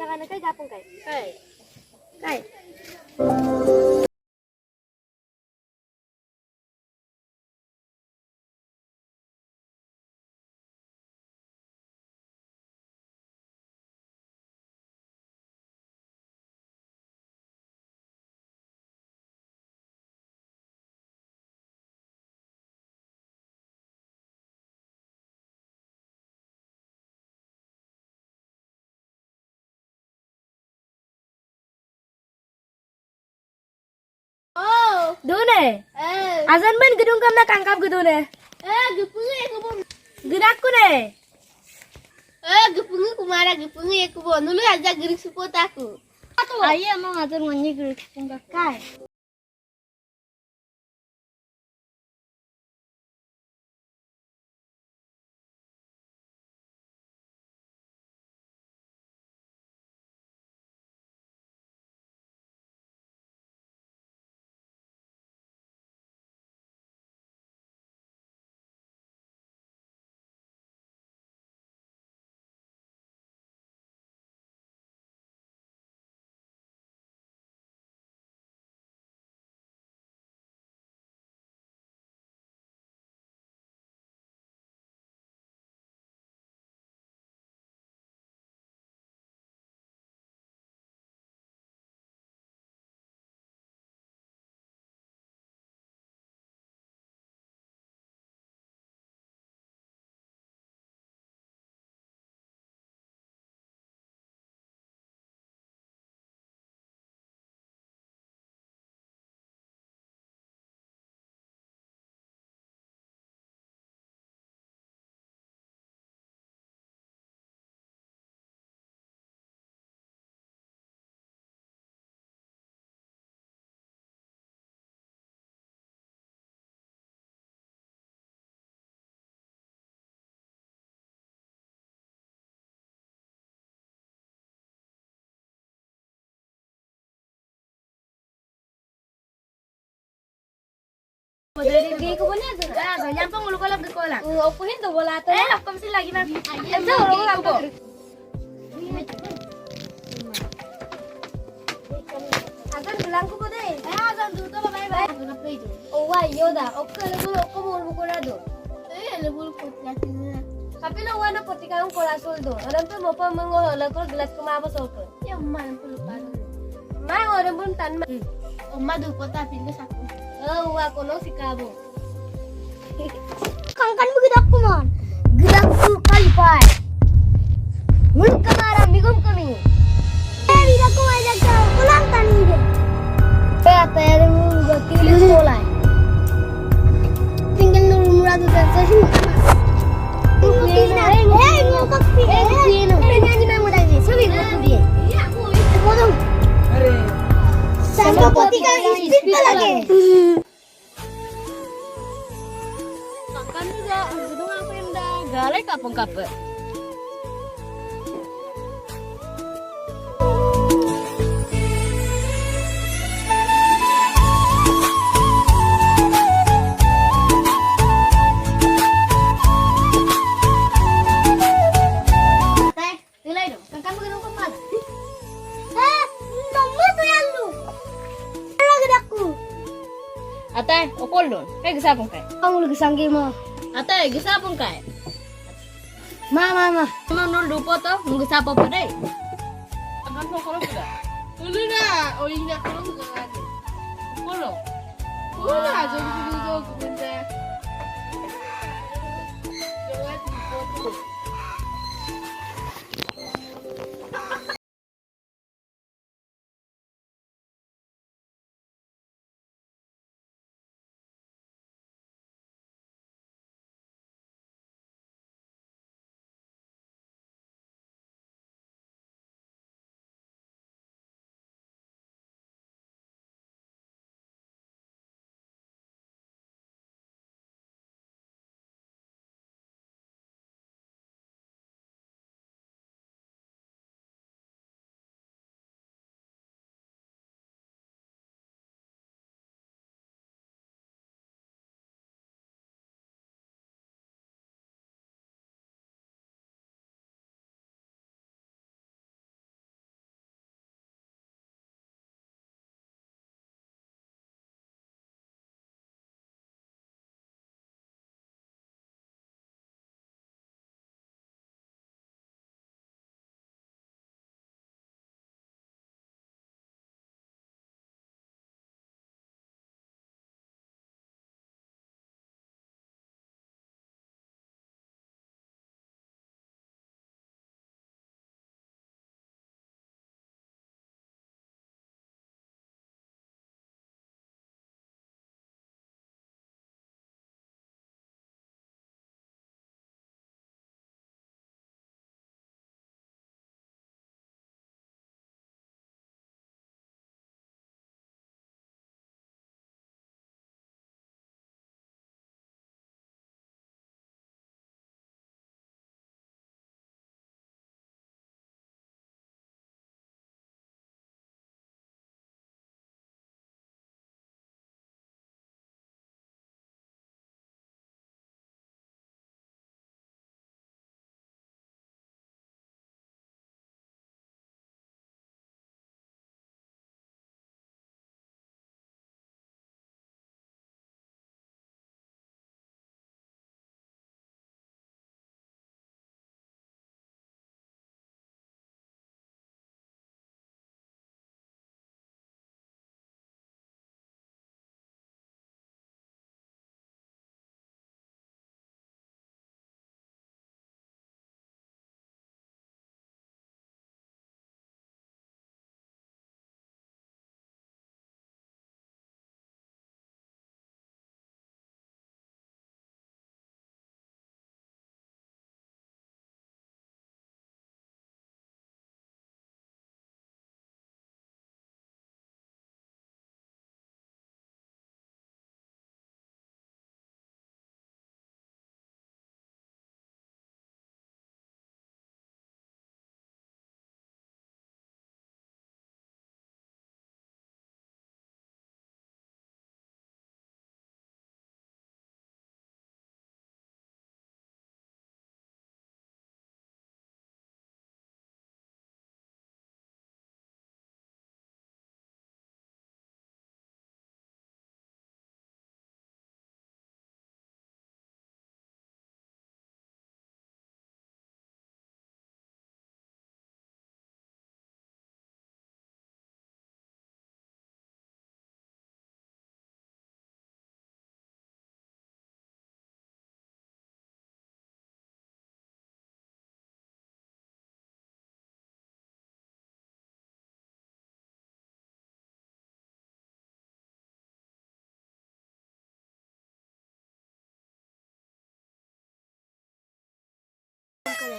Mana kai gapung kai? Kai. Kai. Oh, dune. Azan ben gedung kam na kangkap gedune. Gepungi aku bon. Gerakku ne. Gepungi kumara gepungi aku bon. Nulu aja gerik support aku. Ayo emang azan ngoni gerik support kai. Dari gay ko na to. Ganyan pang ulo ko lang ko lang. Upuhin to wala to. Ako kasi lagi na. Ito ulo ko po. Agan bilang ko po deh. Agan dito ba bye bye. Ano na play do. Oh why yoda. Okay ko mo ko na do. Lebul ko natin na. Kapilo wala po tikang ko la soldo. Alam to mo pa mango hala ko glass ko mabas open. Yung man po lupa. May orang pun tan. Oma do po ta pinda sa ko. Oh, ako no si Kabo. Kangkan mo gedak ko man. Gedak ko kalipay. Mun kamara migum kami. Vida ko ay jagta ulang tani de. Tayar mo gati solay. Tinggal nuru murado sa shin. Ngokak pi. Kuino. Nyanyi mau dagi. Sabi ko di. Bodong. Are. Sangka poti ka speed lagi. Kan juga gedung apa yang dah galak kapung kape. Atay, opol don. Kay gisapon kay. Ang ulo gisanggi mo. Atay, gisapon kay. Mama. Nul dupo to, nung gisapo pa day. Agan ko ko da. Ulo na, o ina ko ko ga. Opolo. Ulo, jogo ko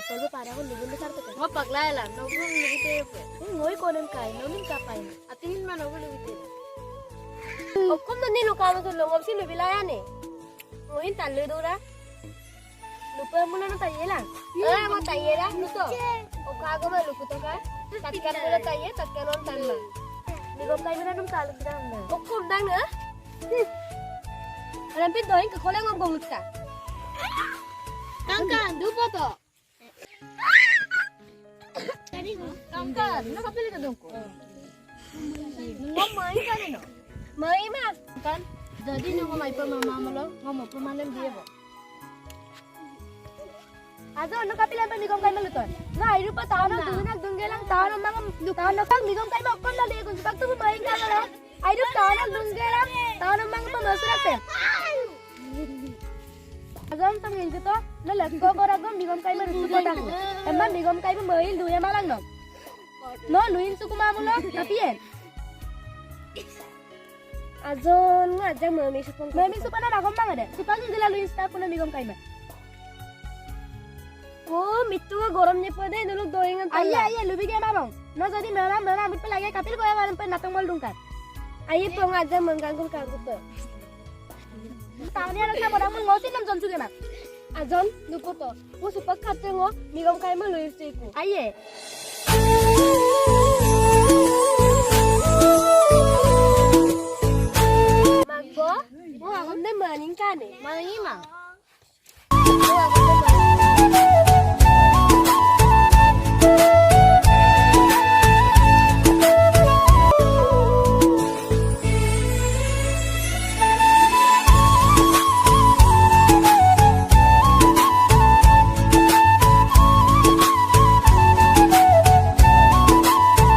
Kalau pada aku nunggu besar tuh. Mau paklay lah, nunggu gitu. Ngoi konem kai, nungguin kapai. Atin mana nunggu gitu. Okom tuh nih luka masuk longom sih lebih layan nih. Ngoin talu dura. Lupa mula no tayela. Mau tayela, luto. Oka aku mah lupa tuh kan. Takkan mula tayela, takkan non tanma. Nigom kai mana nung talu kita nang. Okom dang na. Rampit doing ke koleng ngom luka. Kangkan, dupo to. Kangkan, no kapili ka dongko. Ngom main kan no. Main mah kan. Jadi ngom mai pa mama malo, ngom pa manem dia bo. Azo no kapila pa nigom kai maluto. Na iru pa taano dunak dunggelang taano mang taano kang nigom kai makon la de kun baktu main ka lo. Iru taano dunggelang taano mang pa masrate. Azam tam ngintu to la lakko koragom nigom kai marusu potang. Emang nigom kai mail duya malang no. No luin suku mamulo tapi en. Azon ngajak mami supana ragom bang ada. Supang jela luin sta kuna nigom kai ma. Oh, mitu gorom ni pade dulu doingan tala. Ayah, lubi ke babong. No jadi mera amit pe lagi kapil goya malam pe natong mal dungkat. Ayah pong aja mengganggu kanggut to. Tahunnya anak sa bodang ngosin nam jon suge mak. Azon dupo to. Wo supak khate ngo nigom kai ma luis ku. Ayah. Magbo, mo akon de maning ka ni. Maning ma. Mo akon de maning.